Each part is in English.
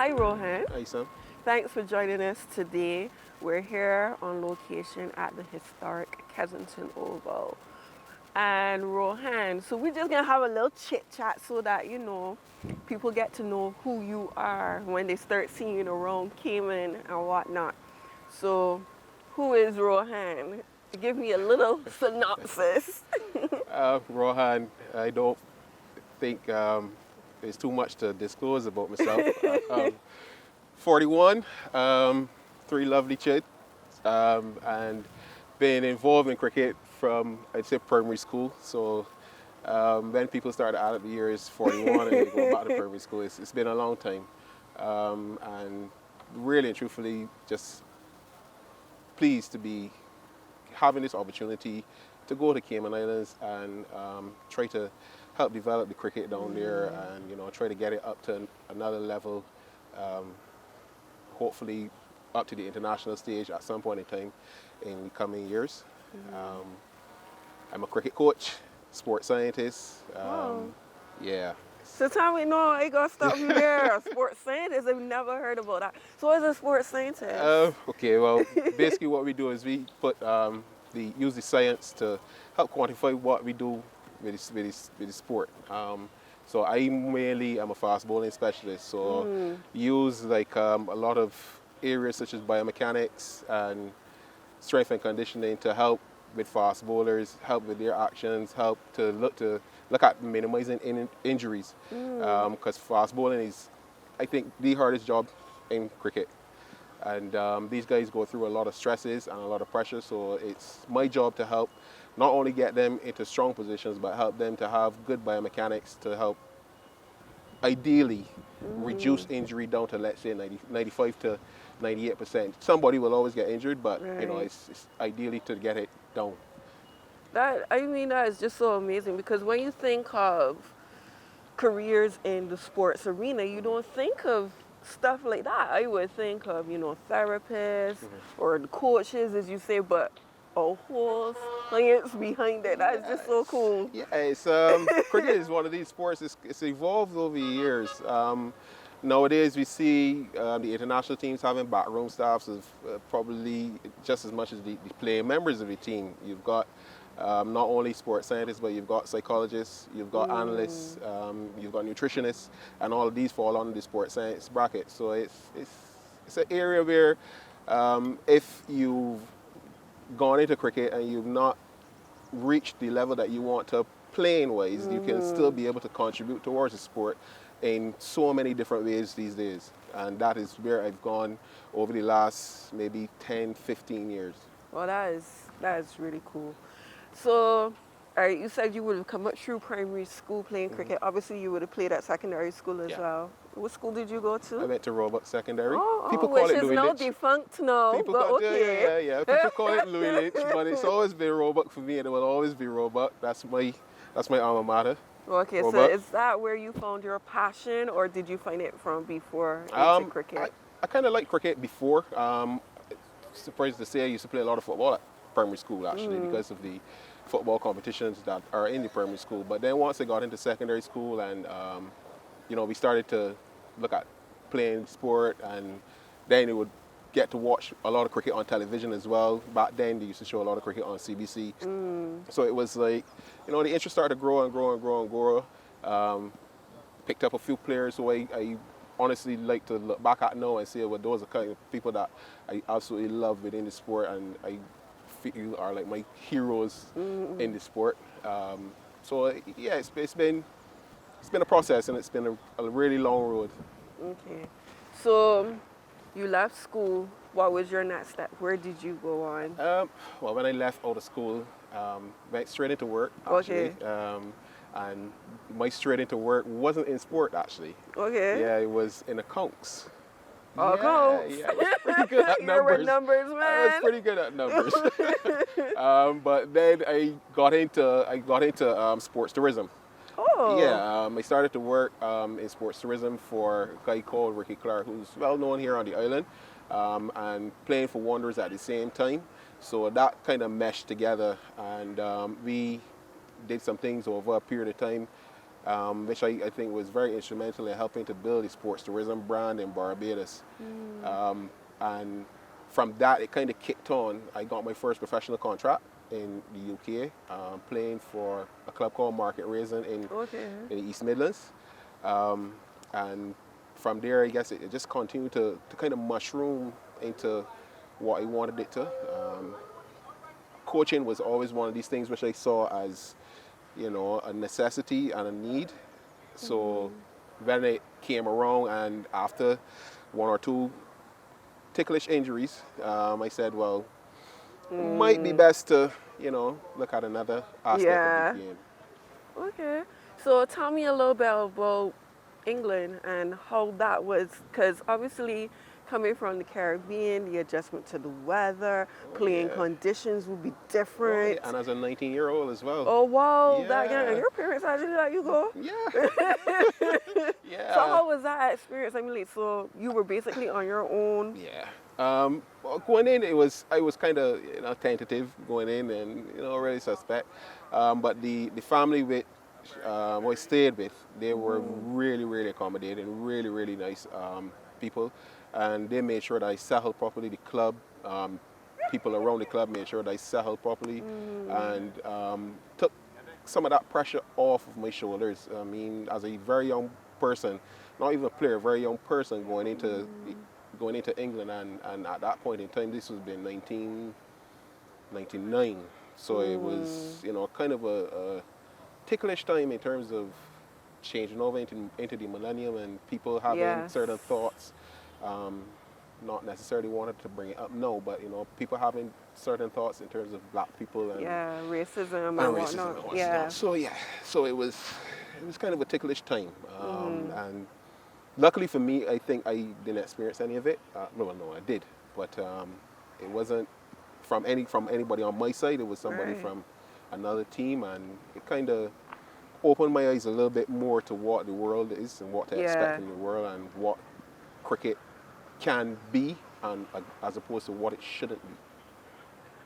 Hi, Rohan. Hi, Sam. Thanks for joining us today. We're here on location at the historic Kensington Oval. And Rohan, so we're just gonna have a little chit chat so that people get to know who you are when they start seeing you around Cayman and whatnot. So, who is Rohan? Give me a little synopsis. Rohan, I don't think there's too much to disclose about myself. 41, three lovely kids, and been involved in cricket from, I'd say, primary school. So when people start to add up the years, 41, and they go back to primary school, it's been a long time. And really and truthfully, just pleased to be having this opportunity to go to Cayman Islands and try to help develop the cricket down there, and try to get it up to another level, hopefully up to the international stage at some point in time in the coming years. I'm a cricket coach, sports scientist. Wow. Yeah. So tell me, no, I gotta stop you there. Sports scientist, I've never heard about that. So what is a sports scientist? Okay, well, basically what we do is we use the science to help quantify what we do with the sport. So I'm a fast bowling specialist. So use a lot of areas such as biomechanics and strength and conditioning to help with fast bowlers, help with their actions, help to look at minimizing injuries. Because fast bowling is, I think, the hardest job in cricket. And these guys go through a lot of stresses and a lot of pressure, so it's my job to help not only get them into strong positions, but help them to have good biomechanics to help ideally reduce injury down to, let's say, 95 to 98%. Somebody will always get injured, but Right. it's ideally to get it down. That is just so amazing because when you think of careers in the sports arena, you don't think of stuff like that. I would think of, therapists or the coaches, as you say, but a whole science behind it. That is just so cool. Yeah, it's cricket is one of these sports. It's evolved over the years. Nowadays, we see the international teams having backroom staffs of probably just as much as the playing members of the team. You've got not only sports scientists, but you've got psychologists, you've got analysts, you've got nutritionists, and all of these fall under the sports science bracket. So it's an area where if you've gone into cricket and you've not reached the level that you want to playing wise, you can still be able to contribute towards the sport in so many different ways these days. And that is where I've gone over the last maybe 10, 15 years. Well, that is really cool. So, all right, you said you would have come up through primary school playing cricket. Obviously, you would have played at secondary school as well. What school did you go to? I went to Roebuck Secondary. People call it Louis Lynch. Which is now defunct now, People but call, okay. yeah. People call it Louis Lynch, but it's always been Roebuck for me, and it will always be Roebuck. That's my alma mater. Okay, Roebuck. So is that where you found your passion, or did you find it from before into cricket? I kind of liked cricket before. Surprised to say, I used to play a lot of football at primary school, actually, because of the football competitions that are in the primary school. But then once I got into secondary school and, we started to look at playing sport, and then it would get to watch a lot of cricket on television as well. Back then, they used to show a lot of cricket on CBC. So it was like, the interest started to grow and grow and grow and grow. Picked up a few players who I honestly like to look back at now and say, well, those are kind of people that I absolutely love within the sport, and I feel are like my heroes in the sport. So yeah, it's been a process, and it's been a really long road. Okay. So you left school. What was your next step? Where did you go on? Well, when I left out of school, went straight into work, actually. Okay. And my straight into work wasn't in sport, actually. Okay. Yeah, it was in accounts. Oh, accounts. Yeah, I was pretty good at numbers. You're with numbers, man. I was pretty good at numbers. But then I got into sports tourism. Oh. Yeah, I started to work in sports tourism for a guy called Clarke, who's well known here on the island, and playing for Wanderers at the same time. So that kind of meshed together, and we did some things over a period of time which I think was very instrumental in helping to build the sports tourism brand in Barbados. And from that, it kind of kicked on. I got my first professional contract in the UK, playing for a club called Market Raisin in the East Midlands. And from there, I guess it just continued to kind of mushroom into what I wanted it to. Coaching was always one of these things which I saw as, a necessity and a need. So when it came around, and after one or two ticklish injuries, I said, well, might be best to, look at another aspect of the game. Okay. So tell me a little bit about England and how that was, because obviously coming from the Caribbean, the adjustment to the weather, playing conditions would be different. And as a 19-year-old as well. Oh, wow. That young. Your parents actually let you go? Yeah. Yeah. So how was that experience? I mean, like, so you were basically on your own? Yeah. Well, going in, I was kind of tentative going in, and really suspect. But the family which I stayed with, they were really, really accommodating, really, really nice people, and they made sure that I settled properly. The club, people around the club made sure that I settled properly, and took some of that pressure off of my shoulders. I mean, as a very young person, not even a player, a very young person going into England, and at that point in time, this was been 1999, so it was kind of a ticklish time in terms of changing over into the millennium and people having certain thoughts, not necessarily wanted to bring it up, no, but people having certain thoughts in terms of black people and racism and whatnot. So it was kind of a ticklish time, and luckily for me, I think I didn't experience any of it. No, I did, but it wasn't from anybody on my side. It was somebody from another team, and it kind of opened my eyes a little bit more to what the world is and what to expect in the world and what cricket can be, and as opposed to what it shouldn't be.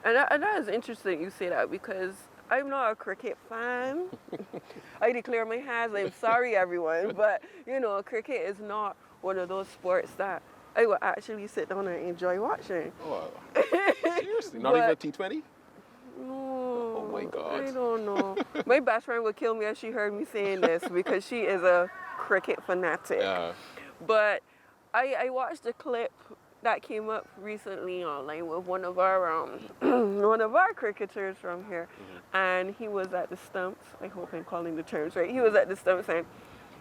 And that is interesting you say that, because I'm not a cricket fan. I declare my hands. I'm sorry, everyone, but cricket is not one of those sports that I would actually sit down and enjoy watching. Oh, seriously? Not even T20? No. Oh my God. I don't know. My best friend would kill me if she heard me saying this, because she is a cricket fanatic. Yeah. But I watched a clip that came up recently online with one of our cricketers from here, and he was at the stumps. I hope I'm calling the terms right. He was at the stumps, and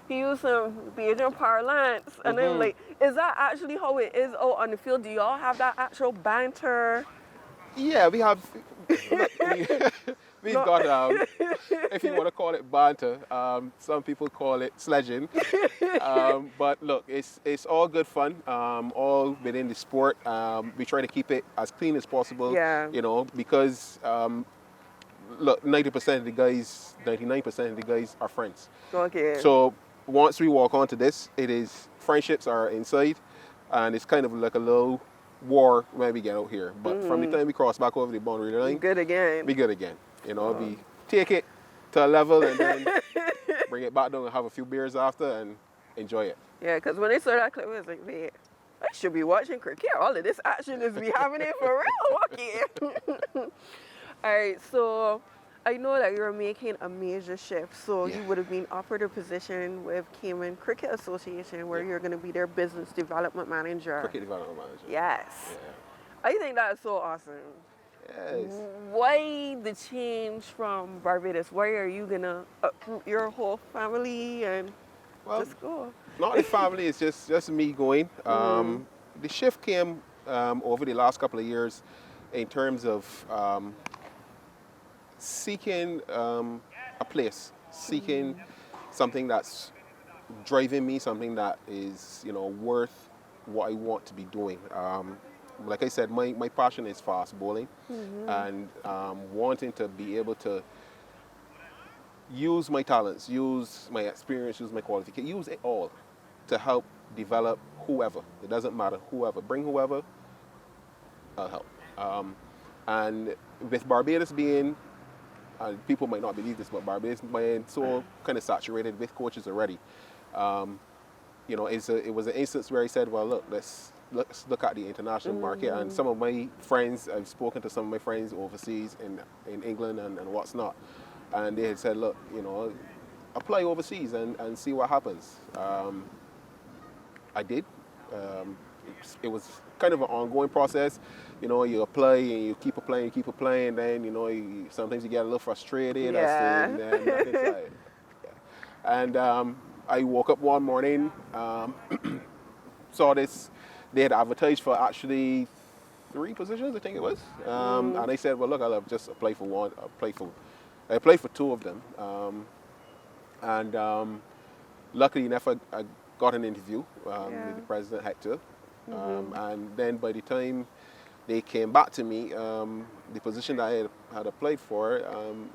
he used some Bajan parlance, and I'm like, is that actually how it is out on the field? Do y'all have that actual banter? Yeah, we have. We've got, if you want to call it banter, some people call it sledging. But look, it's all good fun, all within the sport. We try to keep it as clean as possible, because, look, 90% of the guys, 99% of the guys are friends. Okay. So once we walk onto this, friendships are inside, and it's kind of like a little war when we get out here. But from the time we cross back over the boundary line, good again. We good again. We take it to a level and then bring it back down and have a few beers after and enjoy it. Yeah, because when I saw that clip, I was like, man, I should be watching cricket. All of this action is be happening for real. Okay. All right, so I know that you're making a major shift. So you would have been offered a position with Cayman Cricket Association where you're going to be their business development manager. Cricket development manager. Yes. Yeah. I think that's so awesome. Yes. Why the change from Barbados? Why are you going to uproot your whole family and just go? Not the family, it's just me going. The shift came over the last couple of years in terms of seeking a place, seeking something that's driving me, something that is worth what I want to be doing. Like I said, my passion is fast bowling, and wanting to be able to use my talents, use my experience, use my qualification, use it all to help develop whoever. It doesn't matter, whoever. Bring whoever, I'll help. And with Barbados being and people might not believe this, but Barbados being so kind of saturated with coaches already. Um, it was an instance where he said, well, look, let's look at the international market. And some of my friends, I've spoken to some of my friends overseas in England and what's not, and they had said, look, apply overseas and see what happens. I did. It was kind of an ongoing process. You apply and you keep applying, then sometimes you get a little frustrated as to Yeah. nothing's like. And I woke up one morning, saw this. They had advertised for actually 3 positions, I think it was. And I said, well, look, I'll just apply for one. I applied for 2 of them. And luckily enough, I got an interview with the president, Hector. And then by the time they came back to me, the position that I had applied for,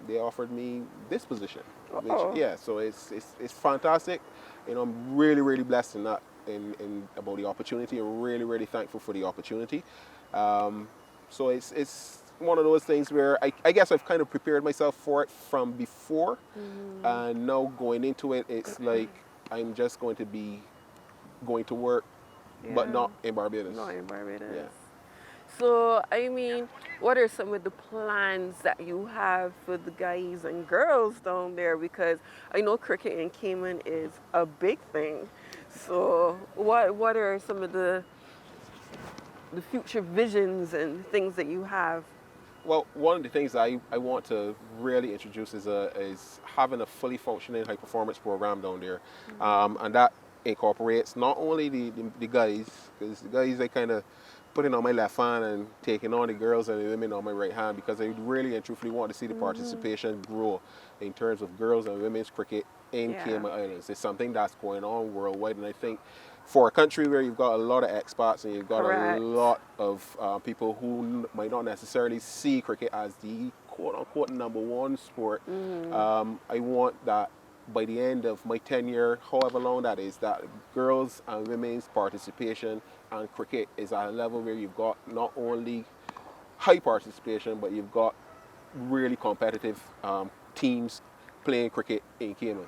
they offered me this position. So it's fantastic. I'm really, really blessed in that, in about the opportunity. I'm really, really thankful for the opportunity. So it's one of those things where I guess I've kind of prepared myself for it from before, and now going into it, it's like I'm just going to be going to work, but not in Barbados. Not in Barbados. Yeah. So, I mean, what are some of the plans that you have for the guys and girls down there? Because I know cricket in Cayman is a big thing. So, what are some of the future visions and things that you have? Well, one of the things I want to really introduce is having a fully functioning high performance program down there, and that incorporates not only the guys, because the guys, they kind of putting on my left hand and taking on the girls and the women on my right hand, because I really and truthfully want to see the participation grow in terms of girls and women's cricket in Cayman Islands. It's something that's going on worldwide, and I think for a country where you've got a lot of expats and you've got a lot of people who might not necessarily see cricket as the quote-unquote #1 sport, I want that by the end of my tenure, however long that is, that girls and women's participation and cricket is at a level where you've got not only high participation, but you've got really competitive teams playing cricket in Cayman.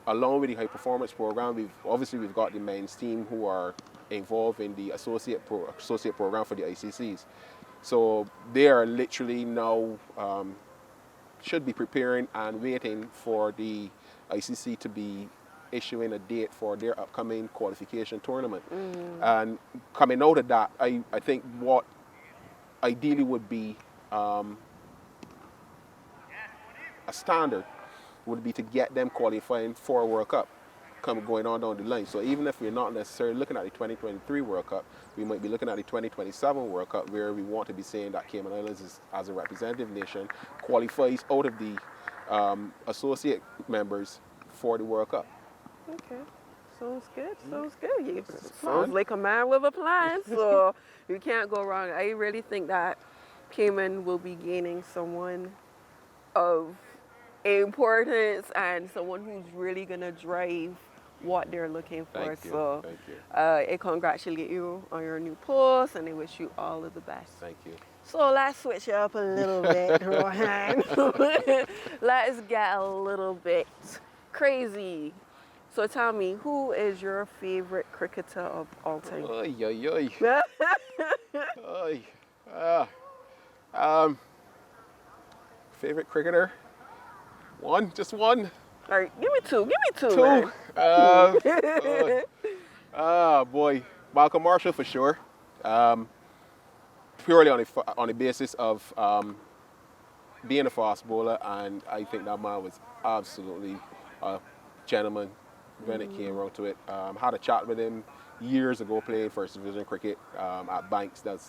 Along with the high performance program, we've got the men's team who are involved in the associate program for the ICCs. So they are literally now should be preparing and waiting for the ICC to be issuing a date for their upcoming qualification tournament. And coming out of that, I think what ideally would be a standard would be to get them qualifying for a World Cup going on down the line. So even if we're not necessarily looking at the 2023 World Cup, we might be looking at the 2027 World Cup, where we want to be saying that Cayman Islands, as a representative nation, qualifies out of the associate members for the World Cup. Okay. Sounds good. Sounds like a man with a plan. So you can't go wrong. I really think that Cayman will be gaining someone of importance and someone who's really gonna drive what they're looking for. Thank you. So Thank you. I congratulate you on your new post, and I wish you all of the best. Thank you. So let's switch it up a little bit, Rohan. Let's get a little bit crazy. So tell me, who is your favorite cricketer of all time? Oy, oy, oy. Favorite cricketer? Just one? All right, give me two. Two. Boy, Malcolm Marshall for sure. Purely on the basis of being a fast bowler, and I think that man was absolutely a gentleman when it came around to it. Had a chat with him years ago playing first division cricket at Banks. That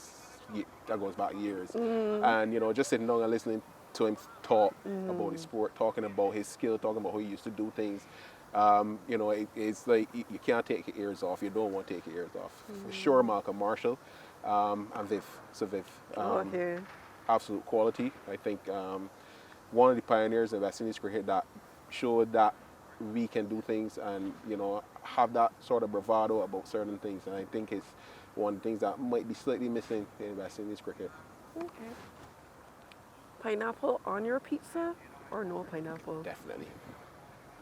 goes back years, and just sitting down and listening to him talk about his sport, talking about his skill, talking about how he used to do things. It's like you can't take your ears off. You don't want to take your ears off. For sure, Malcolm Marshall and Viv. So Viv, absolute quality. I think one of the pioneers in West Indies cricket that showed that we can do things and have that sort of bravado about certain things. And I think it's one of the things that might be slightly missing in West Indies cricket. Okay. Pineapple on your pizza or no pineapple? Definitely.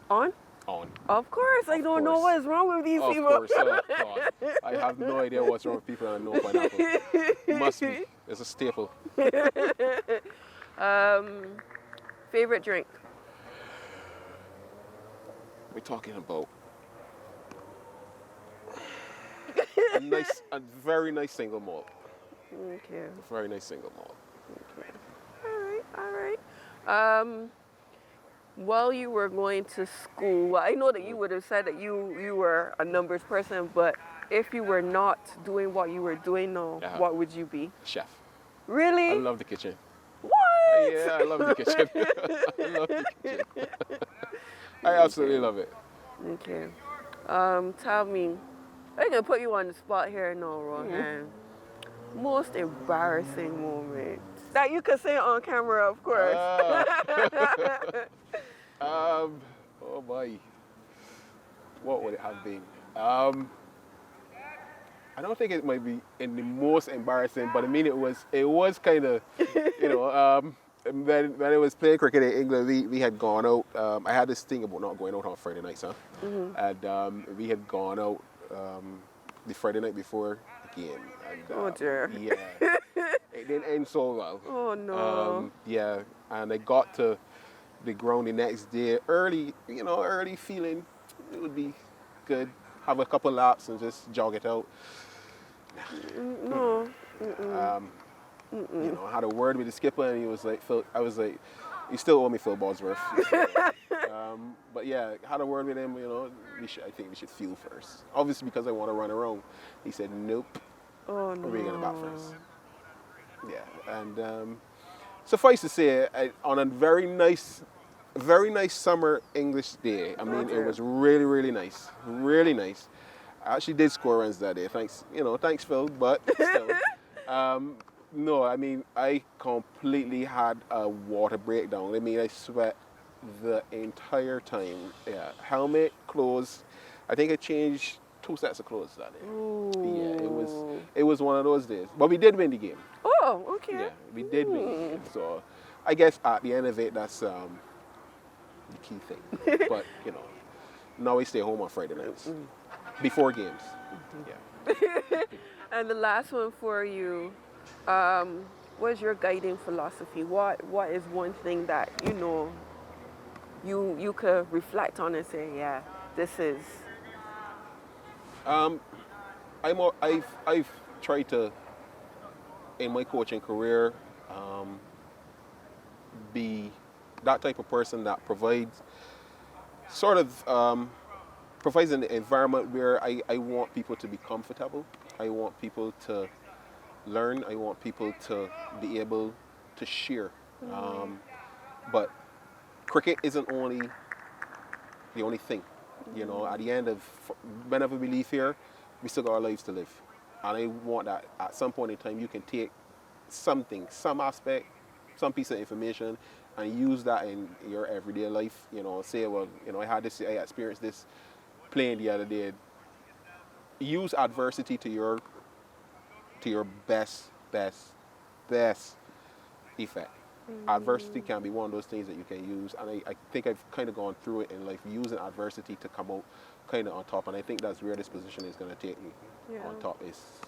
On? On. Of course. I don't know course. what is wrong with these Of people. course. Oh, God. I have no idea what's wrong with people that know pineapple. Must be. It's a staple. Favorite drink? We're talking about a very nice single malt. Okay. A very nice single malt. Okay. All right. While you were going to school, well, I know that you would have said that you were a numbers person, but if you were not doing what you were doing now, what would you be? Chef. Really? I love the kitchen. What? Yeah, I love the kitchen. I love the kitchen. I absolutely love it. Okay. Tell me, I'm gonna put you on the spot here now, Rohan. Most embarrassing moment that you could say on camera, of course. Oh boy, what would it have been? I don't think it might be in the most embarrassing, but I mean it was kind of, when I was playing cricket in England, we had gone out. I had this thing about not going out on Friday nights, huh? And we had gone out the Friday night before the game. And, Oh dear. Yeah, it didn't end so well. Oh no. Yeah, and I got to the ground the next day early, feeling it would be good. Have a couple laps and just jog it out. No. I had a word with the skipper and he was like, Phil, I was like, you still owe me Phil Bosworth. But yeah, had a word with him, I think we should fuel first. Obviously because I want to run around. He said, nope. Oh no. We're going to bat first. Yeah, and suffice to say, on a very nice summer English day. I mean, it was really, really nice. Really nice. I actually did score runs that day. Thanks Phil, but still. No, I mean, I completely had a water breakdown. I mean, I sweat the entire time. Yeah, helmet, clothes. I think I changed 2 sets of clothes that day. Ooh. Yeah, it was one of those days. But we did win the game. Oh, okay. Yeah, we did win the game. So I guess at the end of it, that's the key thing. But, now we stay home on Friday nights. Before games. Yeah. And the last one for you, what is your guiding philosophy? What is one thing that you could reflect on and say, yeah, this is. I've tried to, in my coaching career, be that type of person that provides an environment where I want people to be comfortable. I want people to learn. I want people to be able to share. But cricket isn't the only thing. At the end of, whenever we leave here, we still got our lives to live. And I want that at some point in time you can take something, some aspect, some piece of information and use that in your everyday life. Say, well, I experienced this playing the other day. Use adversity to your best effect. Adversity can be one of those things that you can use, and I think I've kind of gone through it in life, using adversity to come out kind of on top, and I think that's where this position is going to take me on top.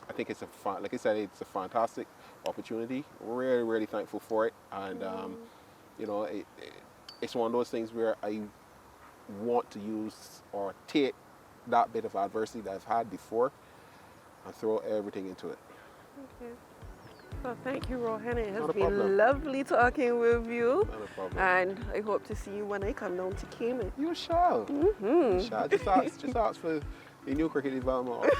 I think it's like I said, it's a fantastic opportunity. Really, really thankful for it, and it's one of those things where I want to use or take that bit of adversity that I've had before and throw everything into it. Okay. Well, thank you, Rohan. It has Not a been problem. lovely talking with you. Not a problem. And I hope to see you when I come down to Cayman. You shall. You shall. Just ask for the new cricket development.